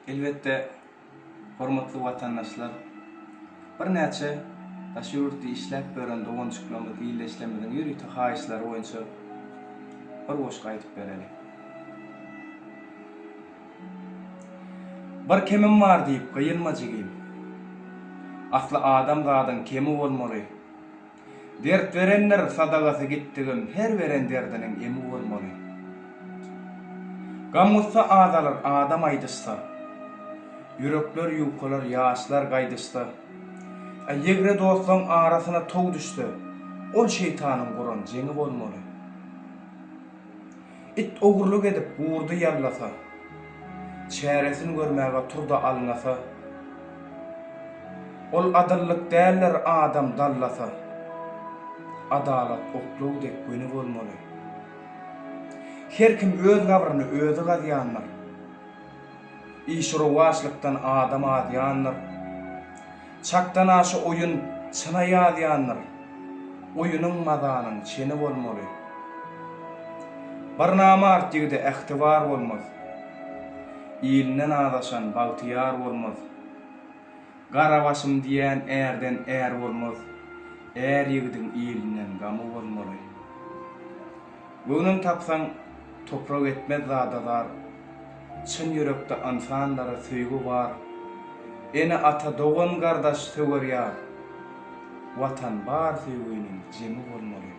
Elbette hormatly vatandaşlar, bir näçe taşýurtdy işläp beren dogançyklamy diýle işlemeden ýürüýti haýyşlar boýunça bir goşga aýdyp bereli. Bir kemim bar diýip gynma jigim. Asly adam zadyň kemi bolmaly. Dert berenler sadagasy gitdigim her beren derdiniň emi bolmaly. Gamutsa azalar adam aýdysda. Yürekler yukalar, yaşlar gaydıştı. Yegre dostun arasına toğ düştü. Ol şeytanın kuran jeni bolmaly. It ogurluk edip buğurdu yallasa. Çäresini görmäge turda alnasa. Ol adallyk däller adam dallasa. Adalat oklug dek güni bolmaly. Her kim öz gabryny özü gazýanlar. İşruwaşlykdan adam adýanlar. Çakdan aşy oyun çyna ýadýanlar. Oyunyň mazanyň çeni bolmaly. Bir namart ýigide ähtibar bolmaz. İlinden adaşan bagtyar bolmaz. Gara başym diýen erden er bolmaz. Er ýigidin ilinden gamy bolmaly. Göwnüň tapsaň toprak etmez zadalar. Çyn yürekde insanlara söýgü bar. Ene ata dogan gardaş söwer ýar. Watan bar söýgüniň jemi bolmaly.